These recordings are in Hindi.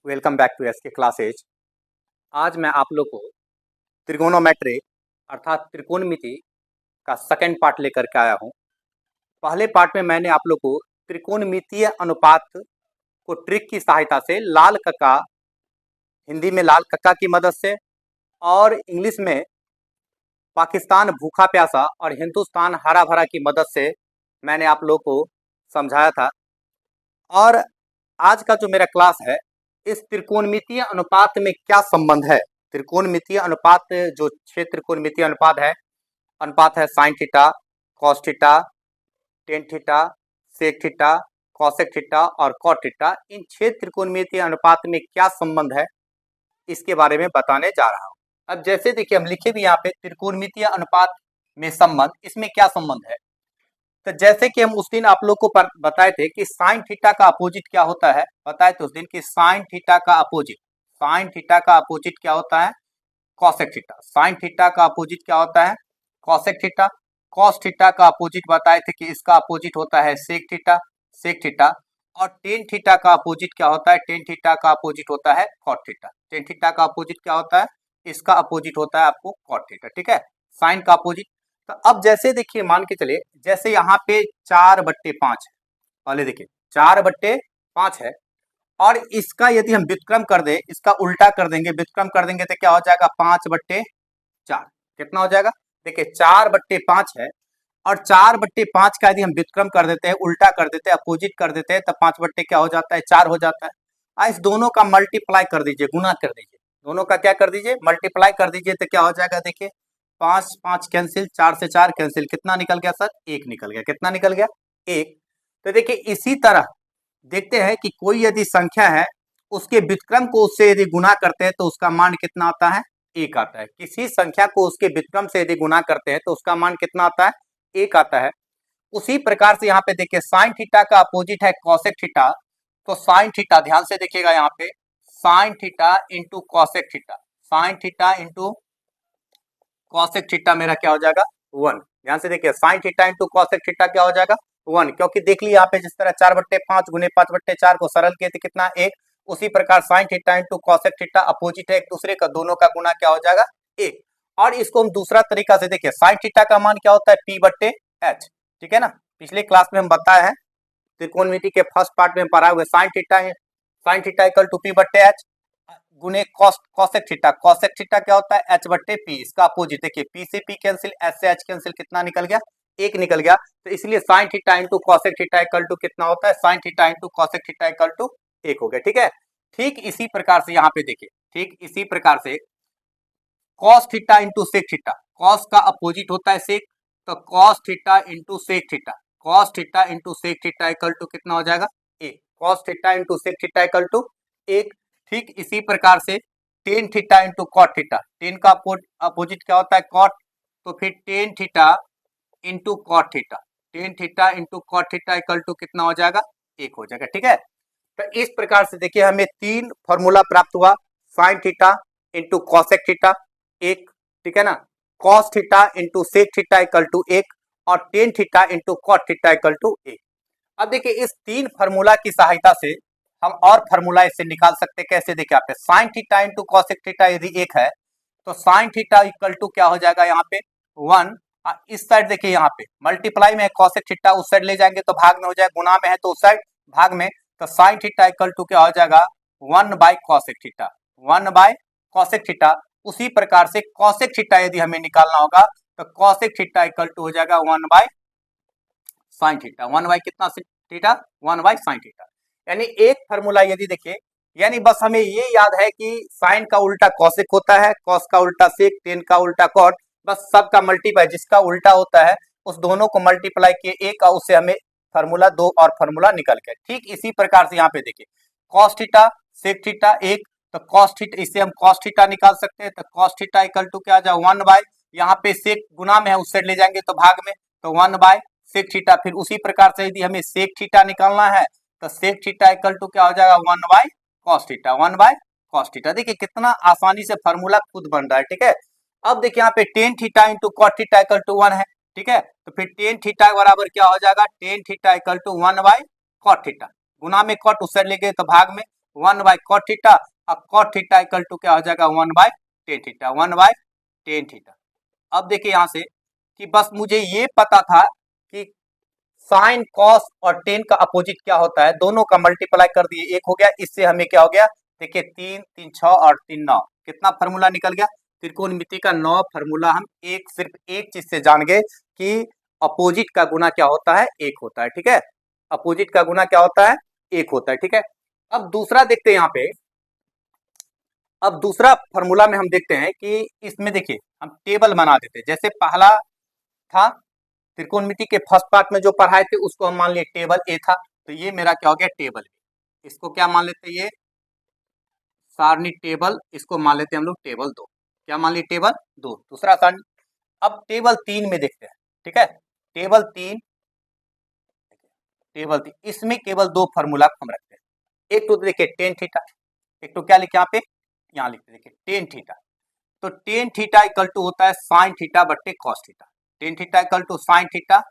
Welcome back to SK classes. आज मैं आप लोग को त्रिगोनोमेट्री अर्थात त्रिकोणमिति का सेकंड पार्ट लेकर के आया हूं। पहले पार्ट में मैंने आप लोग को त्रिकोणमितीय अनुपात को ट्रिक की सहायता से लाल कक्का, हिंदी में लाल कक्का की मदद से और इंग्लिश में पाकिस्तान भूखा प्यासा और हिंदुस्तान हरा भरा की मदद से मैंने आप लोग को समझाया था। और आज का जो मेरा क्लास है, इस त्रिकोणमितीय अनुपात में क्या संबंध है। त्रिकोणमितीय अनुपात जो 6 त्रिकोणमितीय अनुपात है sine theta, cos theta, tan theta, sec theta, cosec theta और कॉट थीटा, इन 6 त्रिकोणमितीय अनुपात में क्या संबंध है इसके बारे में बताने जा रहा हूं। अब जैसे देखिए हम लिखे भी यहाँ पे त्रिकोणमितीय अनुपात में संबंध, इसमें क्या संबंध है। तो जैसे कि हम उस दिन आप लोग को बताए थे कि साइन थीटा का अपोजिट क्या होता है। बताए थे उस दिन कि साइन थीटा का अपोजिट क्या होता है, कॉसेक थीटा। साइन थीटा का अपोजिट क्या होता है, कॉसेक थीटा। कॉस थीटा का अपोजिट बताए थे कि इसका अपोजिट होता है सेक थीटा। और टेन थीटा का अपोजिट क्या होता है, टेन थीटा का अपोजिट होता है कॉट थीटा। टेन थीटा का अपोजिट क्या होता है, इसका अपोजिट होता है आपको कॉट थीटा। ठीक है, साइन का अपोजिट। तो अब जैसे देखिए मान के चलिए, जैसे यहाँ पे 4/5 है, पहले देखिए 4/5 है और इसका यदि हम व्युत्क्रम कर दे, इसका उल्टा कर देंगे, व्युत्क्रम कर देंगे तो क्या हो जाएगा 5/4। कितना हो जाएगा, देखिए 4/5 है और 4/5 का यदि हम व्युत्क्रम कर देते हैं, उल्टा कर देते हैं, अपोजिट कर देते हैं, तब 5 बट्टे क्या हो जाता है, 4 हो जाता है। इस दोनों का मल्टीप्लाई कर दीजिए, गुना कर दीजिए, दोनों का क्या कर दीजिए, मल्टीप्लाई कर दीजिए, तो क्या हो जाएगा, देखिए 5 5 कैंसिल, 4 से 4 कैंसिल, कितना निकल गया सर, 1 निकल गया। कितना निकल गया, 1। तो देखिए इसी तरह देखते हैं कि कोई यदि संख्या है, उसके व्युत्क्रम को उससे यदि गुना करते हैं तो उसका मान कितना आता है, 1 आता है। किसी संख्या को उसके व्युत्क्रम से यदि गुना करते हैं तो उसका मान कितना आता है, 1 आता है। उसी प्रकार से यहाँ पे देखिए साइन थीटा का अपोजिट है कॉसेक थीटा। तो साइन थीटा, ध्यान से देखिएगा यहाँ पे, sign theta into cosec theta, sign theta into cosec theta मेरा क्या हो जाएगा, 1। ध्यान से देखिए sine theta into cosec theta क्या हो जाएगा, 1। क्योंकि देख लिया यहाँ पे, जिस तरह 4/5 गुने 5/4 को सरल किए थे कितना, 1। उसी प्रकार sign theta into cosec theta opposite है एक दूसरे का, दोनों का गुना क्या हो जाएगा, 1। और इसको हम दूसरा तरीका से देखिए, साइन थीटा का मान क्या होता है, P/H। ठीक है ना, पिछले क्लास में हम बताया है, त्रिकोणमिति के फर्स्ट पार्ट में पढ़ा हुआ, sine theta equal to P/H गुने कॉसेक थीटा। कॉसेक थीटा क्या होता है, H/P। इसका अपोजिट देखिए, P से P कैंसिल, H से H कैंसिल, कितना निकल गया, 1 निकल गया। तो इसलिए sine theta into cosec theta equal to कितना होता है, sine theta into cosec theta equal to 1 हो गया। ठीक है, ठीक इसी प्रकार से यहाँ पे देखिए, ठीक इसी प्रकार से cos theta into sec theta, cos का अपोजिट होता है सेक, तो cos theta into sec theta, cos theta into sec theta equal to कितना हो जाएगा, 1। Cos theta into sec theta equal to 1। ठीक इसी प्रकार से tan theta into cot theta, tan का अपोजिट क्या होता है, कॉट। तो फिर tan theta into cot theta, tan theta into cot theta equal to कितना हो जाएगा, 1 हो जाएगा। ठीक है, तो इस प्रकार से देखिए हमें 3 फॉर्मूला प्राप्त हुआ, sine theta into cosec theta 1, ठीक है ना, cos theta into sec theta equal to 1 और tan theta into cot theta equal to 1। अब देखिए इस 3 फार्मूला की सहायता से हम और फार्मूला इससे निकाल सकते हैं। कैसे, देखिए यहाँ पे sign theta into cosec theta यदि 1 है तो साइन थीटा इक्वल टू क्या हो जाएगा, यहाँ पे 1। इस साइड देखिए यहाँ पे मल्टीप्लाई में है कॉसेक थीटा, उस साइड ले जाएंगे तो भाग में हो जाएगा, गुना में है तो उस साइड भाग में। तो साइन थीटा इक्वल टू क्या हो जाएगा, 1/कॉसेक थीटा, 1/कॉसेक थीटा। उसी प्रकार से कॉसेक थीटा यदि हमें निकालना होगा तो कॉसेक थीटा इक्वल टू हो जाएगा 1/साइन थीटा। 1 कितना थीटा, 1/साइन थीटा। यानी एक फार्मूला यदि देखिए, यानी बस हमें ये याद है कि साइन का उल्टा कॉसेक होता है, कॉस का उल्टा सेक, टेन का उल्टा कॉट, बस सबका मल्टीप्लाई जिसका उल्टा होता है उस दोनों को मल्टीप्लाई किए 1 और उससे हमें फार्मूला 2 और फार्मूला निकल गया। ठीक इसी प्रकार से यहाँ पे देखिए कॉस थीटा सेक थीटा 1, तो कॉस थीटा, इससे हम कॉस थीटा निकाल सकते हैं। तो कॉस थीटा इक्वल टू क्या आ जाए, 1/, यहाँ पे सेक गुना में है उस साइड ले जाएंगे तो भाग में, तो 1/सेक थीटा। फिर उसी प्रकार से यदि हमें सेक थीटा निकालना है तो सेक थीटा इक्वल टू क्या हो जाएगा, 1/कॉस थीटा, 1/कॉस थीटा। देखिए कितना आसानी से फार्मूला खुद बन रहा है। ठीक है, अब देखिए यहाँ पे tan theta into cot theta equal to 1 है। ठीक है, तो फिर टेन थीटा बराबर क्या हो जाएगा, टेन थीटा इक्वल टू 1/कॉट थीटा, गुना में कॉट उस साइड ले गए तो भाग में, 1/cot थीटा, अब cot थीटा इक्वल टू क्या हो जाएगा 1/tan थीटा, 1/tan थीटा। अब देखिए यहां से कि बस मुझे ये पता था कि साइन कॉस और टेन का अपोजिट क्या होता है, दोनों का मल्टीप्लाई कर दिए, एक हो गया, इससे हमें क्या हो गया, देखिए 3 3 6 और 3 9, कितना फार्मूला निकल गया, त्रिकोणमिति का 9 फार्मूला हम सिर्फ एक चीज से जान गए कि अपोजिट का गुना क्या होता है, एक होता है, ठीक है, अपोजिट का गुना क्या होता है, एक होता है, ठीक है। अब दूसरा देखते हैं यहाँ पे, अब दूसरा फार्मूला में हम देखते हैं कि इसमें देखिए हम टेबल बना देते हैं, जैसे पहला था त्रिकोणमिति के फर्स्ट पार्ट में जो पढ़ाए थे उसको हम मान लिए टेबल ए था, तो ये मेरा क्या हो गया टेबल ए, इसको क्या मान लेते हैं, ये सारणी टेबल, इसको मान लेते हैं हम लोग टेबल 2, क्या मान लिए टेबल 2, दूसरा सारणी। अब टेबल 3 में देखते हैं, ठीक है, टेबल 3, टेबल 3 इसमें केवल दो फार्मूला हम रखते हैं, एक तो देखिए टेन थीटा, एक तो क्या लिखे यहाँ पे, यहाँ लिखते देखिए टेन थीटा, तो टेन थीटा इक्वल टू होता है साइन थीटा बट्टे cos theta, tan theta equal to sine theta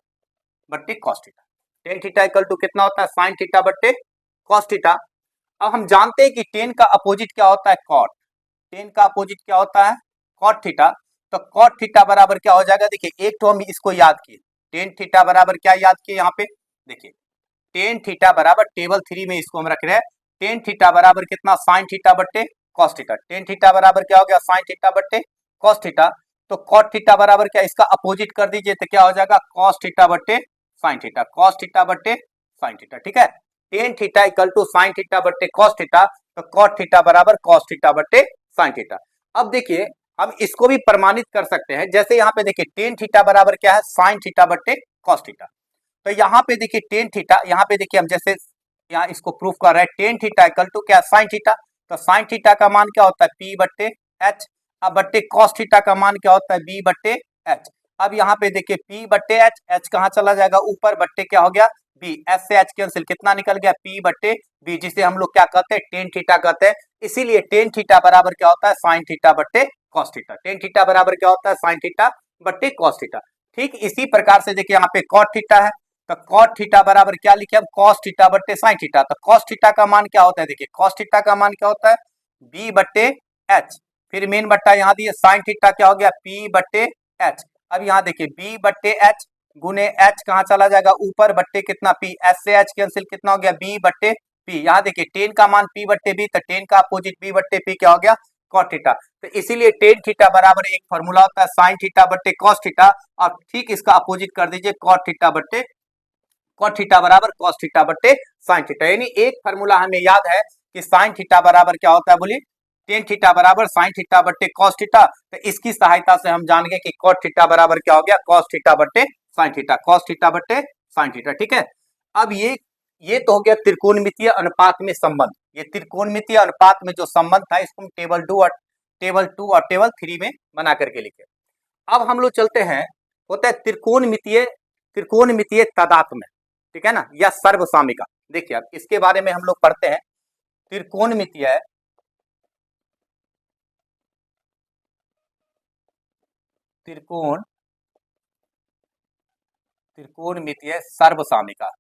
बट्टे cos theta, tan theta equal to कितना होता है साइन थीटा बट्टे कॉस थीटा। अब हम जानते हैं कि टेन का अपोजिट क्या होता है कॉट, टेन का अपोजिट क्या होता है कॉट थीटा, तो कॉट थीटा बराबर क्या हो जाएगा, देखिए एक तो हम इसको याद किए, टेन थीटा बराबर क्या याद किए यहाँ पे, देखिए टेन थीटा बराबर टेबल 3 में इसको हम रख रहे हैं, टेन थीटा बराबर कितना साइन थीटा बट्टे कॉस थीटा, टेन थीटा बराबर क्या हो गया साइन थीटा बट्टे कॉस थीटा, तो कॉट थीटा बराबर क्या, इसका अपोजिट कर दीजिए तो क्या हो जाएगा कॉस थीटा बट्टे साइन थीटा, कॉस थीटा बट्टे साइन थीटा, ठीक है, tan theta equal to sine theta बट्टे कॉस थीटा, तो कॉट थीटा बराबर कॉस थीटा बट्टे साइन थीटा। अब देखिए हम इसको भी प्रमाणित कर सकते हैं, जैसे यहाँ पे देखिए टेन थीटा बराबर क्या है साइन थीटा बट्टे कॉस थीटा, तो यहाँ पे देखिए टेन थीटा, यहाँ पे देखिए हम जैसे यहाँ इसको प्रूफ कर रहे हैं, टेन थीटा इक्वल टू क्या साइन थीटा, तो साइन थीटा का मान क्या होता है पी बट्टे एच, अब बट्टे कॉस थीटा का मान क्या होता है बी बट्टे एच। अब यहाँ पे देखिए पी बट्टे एच, एच कहाँ चला जाएगा ऊपर, बट्टे क्या हो गया बी, एच से एच कैंसिल, कितना निकल गया पी बट्टे बी, जिसे हम लोग क्या कहते हैं टेन थीटा कहते हैं, इसीलिए टेन थीटा बराबर क्या होता है साइन थीटा बट्टे कॉस थीटा, टेन थीटा बराबर क्या होता है साइन थीटा बट्टे कॉस थीटा। ठीक इसी प्रकार से देखिए यहाँ पे कॉट थीटा है, तो कॉट थीटा बराबर क्या लिखे हम कॉस थीटा बट्टे साइन थीटा, तो कॉस थीटा का मान क्या होता है, देखिए कॉस थीटा का मान क्या होता है बी बट्टे एच, फिर मेन बट्टा यहाँ दिए साइन थीटा क्या हो गया पी बट्टे एच, अब यहाँ देखिए बी बट्टे एच गुने एच कहाँ चला जाएगा ऊपर, बट्टे कितना पी, एच से एच कैंसिल, कितना हो गया बी बट्टे पी, यहाँ देखिए टेन का मान पी बट्टे बी, तो टेन का अपोजिट बी बट्टे पी क्या हो गया कॉट थीटा, तो इसीलिए टेन थीटा बराबर एक फॉर्मूला होता है साइन थीटा बट्टे कॉस थीटा, और ठीक इसका अपोजिट कर दीजिए कॉट थीटा बट्टे कॉट थीटा बराबर कॉस थीटा बट्टे साइन थीटा, यानी एक फार्मूला हमें याद है कि साइन थीटा बराबर क्या होता है, बोलिए टेन थीटा बराबर साइन थीटा बट्टे कॉस थीटा, तो इसकी सहायता से हम जान गए कि कॉट थीटा बराबर क्या हो गया कॉस थीटा बट्टे साइन थीटा, कॉस थीटा बट्टे साइन थीटा, ठीक है। अब ये तो हो गया त्रिकोणमितीय अनुपात में संबंध, ये त्रिकोणमितीय अनुपात में जो संबंध था इसको हम टेबल 2 और टेबल 3 में बना करके लिखे। अब हम लोग चलते हैं, होता है त्रिकोणमितीय तादात्म्य, ठीक है ना, या सर्वसामिका, देखिए अब इसके बारे में हम लोग पढ़ते हैं, त्रिकोणमितीय त्रिकोणमितीय सर्वसामिका,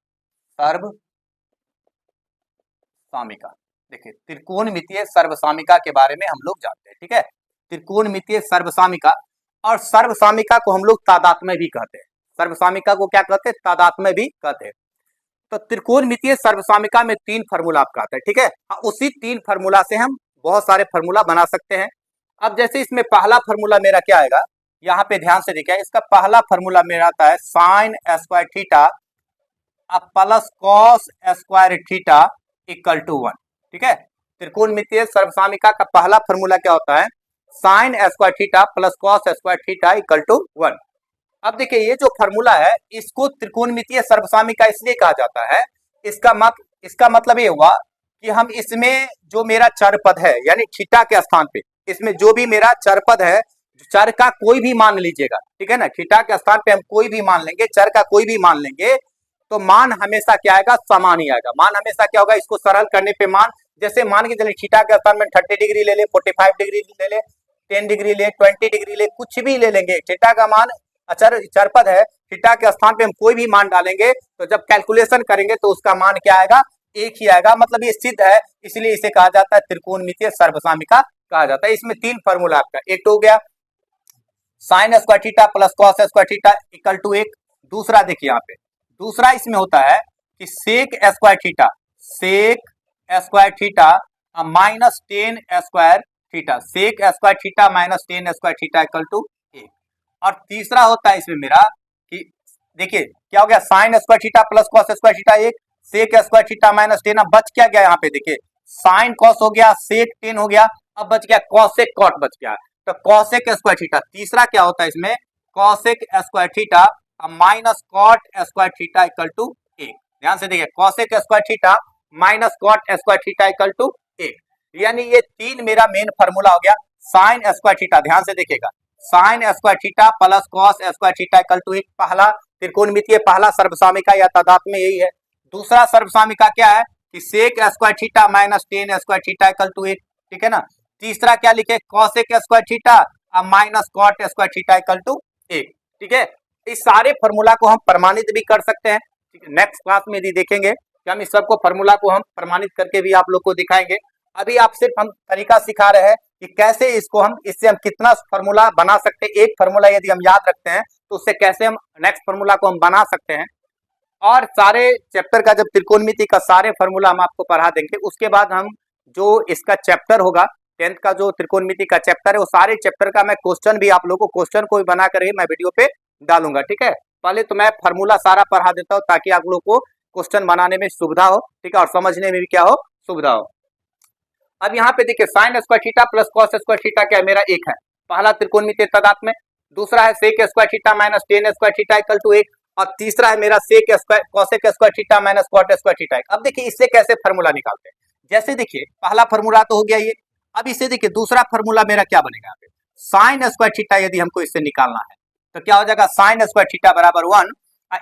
देखिए त्रिकोणमितीय सर्वसामिका के बारे में हम लोग जानते हैं, ठीक है, त्रिकोणमितीय सर्वसामिका, और सर्वसामिका को हम लोग तादात्म्य भी कहते हैं, सर्वसामिका को क्या कहते हैं तादात्म्य भी कहते हैं। तो त्रिकोणमितीय सर्वसामिका में 3 फार्मूला आपका आता है, ठीक है, उसी 3 फार्मूला से हम बहुत सारे फार्मूला बना सकते हैं। अब जैसे इसमें पहला फार्मूला मेरा क्या आएगा, यहाँ पे ध्यान से देखिए, इसका पहला फार्मूला मेरा आता है साइन स्क्वायर थीटा अब plus cos square theta equal to 1, ठीक है, त्रिकोणमितीय सर्वसामिका का पहला फार्मूला क्या होता है sine square theta plus cos square theta equal to 1। अब देखिए ये जो फार्मूला है इसको त्रिकोणमितीय सर्वसामिका इसलिए कहा जाता है, इसका मतलब ये हुआ कि हम इसमें जो मेरा चर पद है यानी थीटा के स्थान पे, इसमें जो भी मेरा चर पद है, चर का कोई भी मान लीजिएगा, ठीक है ना, थीटा के स्थान पे हम कोई भी मान लेंगे, चर का कोई भी मान लेंगे, तो मान हमेशा क्या आएगा समान ही आएगा, मान हमेशा क्या होगा, इसको सरल करने पे मान, जैसे मान के चलिए थीटा के स्थान में 30 डिग्री ले ले, 45 डिग्री ले ले, 10 डिग्री ले, 20 डिग्री ले, कुछ भी ले लेंगे, थीटा का मान चरपद है, थीटा के स्थान पे हम कोई भी मान डालेंगे तो जब कैलकुलेशन करेंगे तो उसका मान क्या आएगा एक ही आएगा, मतलब ये सिद्ध है, इसलिए इसे कहा जाता है त्रिकोणमितीय सर्वसामिका कहा जाता है। इसमें तीन फॉर्मूला आपका, एक तो हो गया sine square theta plus cos square theta equal to एक। दूसरा देखिए यहाँ पे, दूसरा इसमें होता है कि sec square theta minus tan square theta, sec square theta minus tan square theta equal to एक। और तीसरा होता है इसमें मेरा कि देखिए क्या हो गया, sine square theta plus cos square theta एक, sec square theta minus tan. अब बच क्या गया यहाँ पे, देखिए साइन कॉस हो गया, सेक टेन हो गया, अब बच गया कॉसेक कॉट बच गया। तो कॉसेक स्क्वायर थीटा, तीसरा क्या होता है इसमें, cosec square theta minus cot square theta equal to एक। ध्यान से देखिए, cosec square theta minus cot square theta equal to एक। यानी ये तीन मेरा मेन फार्मूला हो गया। साइन स्क्वायर थीटा, ध्यान से देखिएगा, sine square theta plus cos square theta equal to एक, पहला त्रिकोणमितीय पहला सर्वसामिका या तादात्म्य यही है। दूसरा सर्वसामिका क्या है कि sec square theta minus tan square theta equal to एक, ठीक है ना। तीसरा क्या लिखे, cosec square theta minus cot square theta equal to एक, ठीक है। इस सारे फार्मूला को हम प्रमाणित भी कर सकते हैं, ठीक है। नेक्स्ट क्लास में भी देखेंगे कि हम इस सबको फार्मूला को हम प्रमाणित करके भी आप लोग को दिखाएंगे। अभी आप सिर्फ हम तरीका सिखा रहे हैं कि कैसे इसको हम, इससे हम कितना फार्मूला बना सकते हैं। एक फार्मूला यदि हम याद रखते हैं तो उससे कैसे हम नेक्स्ट फार्मूला को हम बना सकते हैं। और सारे चैप्टर का जब त्रिकोणमिति का सारे फार्मूला हम आपको पढ़ा देंगे, उसके बाद हम जो इसका चैप्टर होगा 10th का जो त्रिकोणमिति का चैप्टर है, वो सारे चैप्टर का मैं क्वेश्चन भी आप लोगों को क्वेश्चन को भी बना कर मैं वीडियो पे डालूंगा, ठीक है। पहले तो मैं फार्मूला सारा पढ़ा देता हूँ ताकि आप लोग को क्वेश्चन बनाने में सुविधा हो, ठीक है, और समझने में भी क्या हो, सुविधा हो। अब यहाँ पे देखिए sign square theta plus cos square theta क्या है, मेरा एक है, पहला त्रिकोणमितीय तादात्म्य। दूसरा है sec square theta minus tan square theta equal to एक, और तीसरा है मेरा sec square cosec square theta minus cot square theta. अब देखिए इससे कैसे फार्मूला निकालते हैं। जैसे देखिए पहला फार्मूला तो हो गया ये। अब इससे देखिए दूसरा फार्मूला मेरा क्या बनेगा, यहाँ पे साइन स्क्वायर थीटा यदि हमको इससे निकालना है तो क्या हो जाएगा, साइन स्क्वायर थीटा बराबर वन,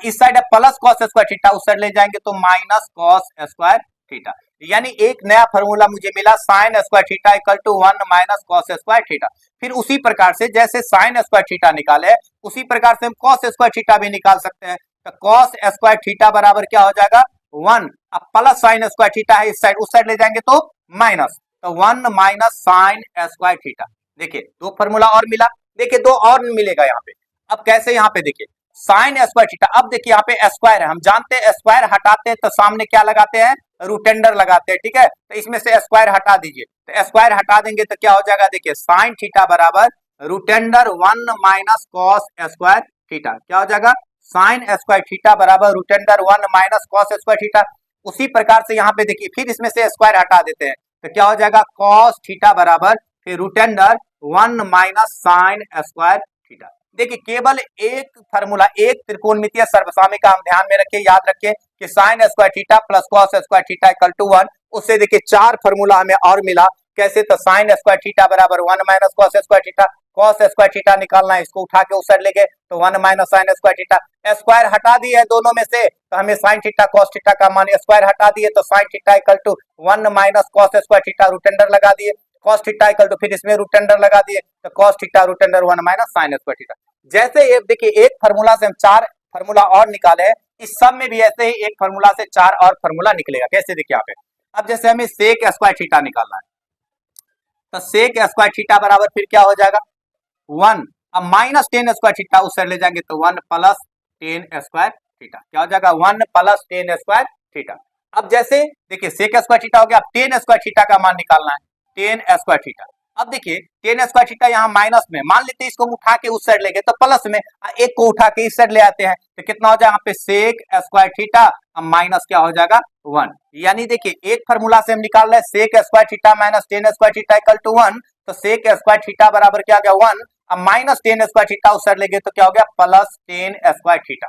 इस साइड है प्लस कॉस स्क्वायर थीटा, उस साइड ले जाएंगे तो माइनस कॉस स्क्वायर थीटा। यानी एक नया फार्मूला मुझे मिला, sine square theta equal to one minus cos square theta. फिर उसी प्रकार से जैसे साइन स्क्वायर थीटा निकाले उसी प्रकार से हम कॉस स्क्वायर थीटा भी निकाल सकते हैं। तो कॉस स्क्वायर थीटा बराबर क्या हो जाएगा, वन, अब प्लस साइन स्क्वायर थीटा है इस साइड, उस साइड ले जाएंगे तो माइनस, तो one minus sine square theta. देखिए दो फार्मूला और मिला, देखिए दो और मिलेगा यहाँ पे। अब कैसे, यहाँ पे देखिए साइन स्क्वायर थीटा, अब देखिए यहाँ पे स्क्वायर है, हम जानते हैं स्क्वायर हटाते हैं तो सामने क्या लगाते हैं, रूटेंडर लगाते हैं, ठीक है। तो इसमें से स्क्वायर हटा दीजिए, तो स्क्वायर हटा देंगे तो क्या हो जाएगा, देखिए साइन थीटा बराबर root under one minus cos square theta. क्या हो जाएगा, साइन स्क्वायर थीटा बराबर root under one minus cos square theta. उसी प्रकार से यहाँ पे देखिए फिर इसमें से स्क्वायर हटा देते हैं तो क्या हो जाएगा, कॉस थीटा बराबर फिर root under one minus sine square theta. देखिए केवल एक फार्मूला, एक त्रिकोणमितीय सर्वसामिका हम ध्यान में रखिए, याद रखिए कि sine square theta plus cos square theta equal to one. उससे देखिए चार फार्मूला हमें और मिला, कैसे, तो साइन स्क्वायर थीटा बराबर one minus cos square theta, cos square theta निकालना है, इसको उठा के उस साइड ले गए तो one minus sine square theta. Square हटा दिए है दोनों में से तो हमें साइन थीटा कॉस थीटा का मान, स्क्वायर हटा दिए तो sine theta equal to one minus cos square theta, root under लगा दिए, कॉस थीटा इक्वल टू फिर इसमें रूटेंडर लगा दिए तो cos theta root under one minus sine square theta. जैसे ये देखिए एक फार्मूला से हम चार फार्मूला और निकाले हैं, इस सब में भी ऐसे ही एक फार्मूला से चार और फार्मूला निकलेगा। कैसे, देखिए यहाँ पे अब जैसे हमें सेक स्क्वायर थीटा निकालना है तो सेक स्क्वायर थीटा बराबर फिर क्या हो जाएगा, वन, अब माइनस टेन स्क्वायर थीटा उस साइड ले जाएंगे तो one plus tan square theta. क्या हो जाएगा, one plus tan square theta. अब जैसे देखिए सेक स्क्वायर थीटा हो गया, अब टेन स्क्वायर थीटा का मान निकालना है, टेन स्क्वायर थीटा। अब देखिए टेन स्क्वायर थीटा यहाँ माइनस में, मान लेते हैं इसको उठा के उस साइड ले गए तो प्लस में, एक को उठा के इस साइड ले आते हैं तो कितना हो जाएगा, यहाँ पे सेक स्क्वायर थीटा अब माइनस क्या हो जाएगा, वन। यानी देखिए एक फार्मूला से हम निकाल रहे हैं sec square theta minus tan square theta equal to one, तो सेक स्क्वायर थीटा बराबर क्या हो गया, वन, अब माइनस टेन स्क्वायर थीटा उस साइड ले गए तो क्या हो गया, प्लस टेन स्क्वायर थीटा।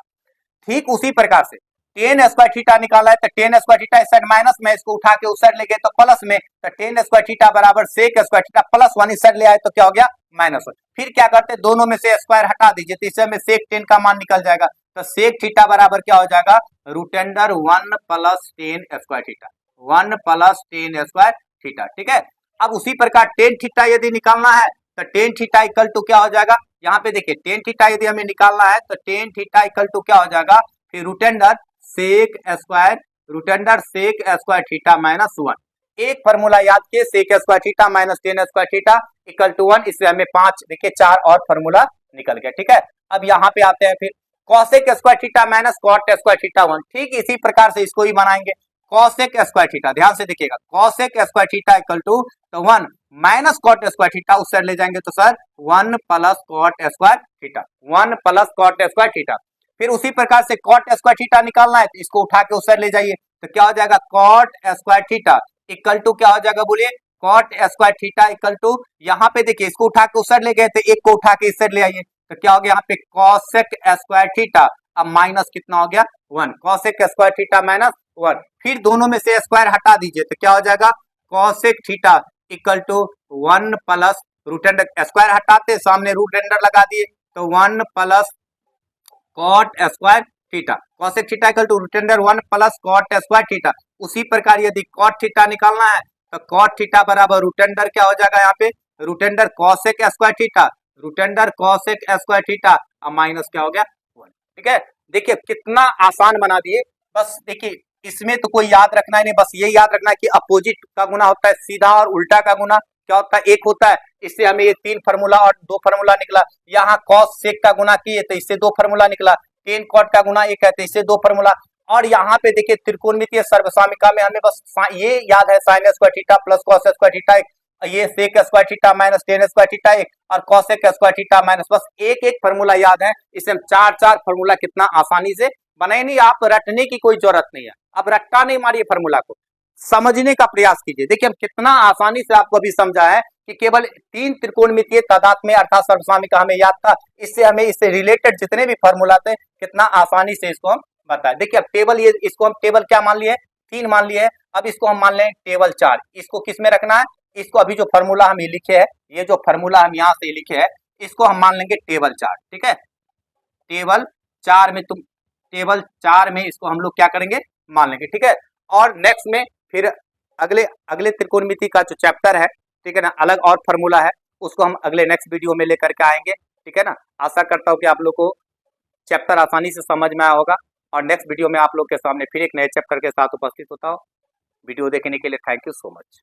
ठीक उसी प्रकार से टेन स्क्वायर थीटा निकाला है तो टेन स्क्वायर थीटा इस साइड माइनस में, इसको उठा के उस साइड ले गए तो प्लस में, तो टेन स्क्वायर थीटा बराबर sec square theta plus one, इस साइड ले आए तो क्या हो गया, माइनस वन। फिर क्या करते हैं, दोनों में से स्क्वायर हटा दीजिए तो इससे में सेक टेन का मान निकल जाएगा, तो सेक थीटा बराबर क्या हो जाएगा, root under one plus tan square theta, one plus tan square theta, ठीक है। अब उसी प्रकार टेन थीटा यदि निकालना है तो टेन थीटा इक्वल टू क्या हो जाएगा, यहाँ पे देखिए टेन थीटा यदि हमें निकालना है तो टेन थीटा इक्वल टू क्या हो जाएगा, फिर root under sec square root under sec square theta minus 1। एक फॉर्मूला याद किए, sec square theta minus tan square theta equal to 1। इससे हमें 5 देखिए 4 और फॉर्मूला निकल गया। ठीक है, अब यहाँ पे आते हैं फिर cosec square theta minus cot square theta 1। ठीक इसी प्रकार से इसको ही बनाएंगे। कॉसेक स्क्वायर थीटा, ध्यान से देखिएगा, cosec square theta equal to तो 1 माइनस कॉट स्क्वायर थीटा, उस साइड ले जाएंगे तो sir 1 plus cot square theta, 1 plus cot square theta. फिर उसी प्रकार से कॉट स्क्वायर थीटा निकालना है तो इसको उठा के उस साइड ले जाइए तो क्या हो जाएगा, cot square theta equal to क्या हो जाएगा बोलिए, cot square theta equal to, यहाँ पे देखिए इसको उठा के उस साइड ले गए थे, एक को उठा के इस साइड ले आइए तो क्या हो गया यहाँ पे कॉसेक स्क्वायर थीटा, अब माइनस कितना हो गया 1, कॉसेक स्क्वायर थीटा माइनस 1। फिर दोनों में से स्क्वायर हटा दीजिए तो क्या हो जाएगा, cosec theta equal to 1 plus root under, square हटाते सामने रूट अंडर लगा दिए तो 1 plus cot square theta, cosec theta equal to root under 1 plus cot square theta. उसी प्रकार यदि कॉट थीटा निकालना है तो कॉट थीटा बराबर रूट अंडर क्या हो जाएगा यहाँ पे, root under cosec square theta, root under cosec square theta, अब माइनस क्या हो गया 1। ठीक है, देखिए कितना आसान बना दिए। बस देखिए इसमें तो कोई याद रखना ही नहीं, बस ये याद रखना है कि अपोजिट का गुना होता है सीधा और उल्टा का गुना क्या होता है, एक होता है। इससे हमें ये 3 फार्मूला और 2 फार्मूला निकला। यहाँ कॉस सेक का गुना किए तो इससे 2 फार्मूला निकला, टेन कॉट का गुना 1 है तो इससे 2 फार्मूला। और यहाँ पे देखिए त्रिकोणमितीय सर्वसामिका में हमें बस ये याद है sine square theta plus cos square theta, ये sec square theta minus tan square theta और कॉसेक स्क्वायर थीटा माइनस, बस एक एक फार्मूला याद है। इससे हम 4 फार्मूला कितना आसानी से बनाए। नहीं आप रटने की कोई जरूरत नहीं है, अब रट्टा नहीं मारिए, फार्मूला को समझने का प्रयास कीजिए। देखिए हम कितना आसानी से आपको अभी समझा है कि केवल 3 त्रिकोणमितीय तादाद में अर्थात सर्वसामिका हमें याद था, इससे हमें इससे रिलेटेड जितने भी फार्मूला थे कितना आसानी से इसको हम बताए। देखिए अब टेबल, ये इसको हम टेबल क्या मान लिए, 3 मान लिए, अब इसको हम मान लें टेबल 4। इसको किस में रखना है, इसको अभी जो फार्मूला हम ये लिखे है, ये जो फार्मूला हम यहाँ से लिखे है इसको हम मान लेंगे टेबल 4। ठीक है, टेबल 4 में टेबल 4 में इसको हम लोग क्या करेंगे मान लेंगे। ठीक है, और नेक्स्ट में फिर अगले अगले त्रिकोणमिति का जो चैप्टर है, ठीक है ना, अलग और फार्मूला है, उसको हम अगले नेक्स्ट वीडियो में लेकर के आएंगे। ठीक है ना, आशा करता हूँ कि आप लोग को चैप्टर आसानी से समझ में आया होगा और नेक्स्ट वीडियो में आप लोग के सामने फिर एक नए चैप्टर के साथ उपस्थित होता हूँ। वीडियो देखने के लिए थैंक यू सो मच।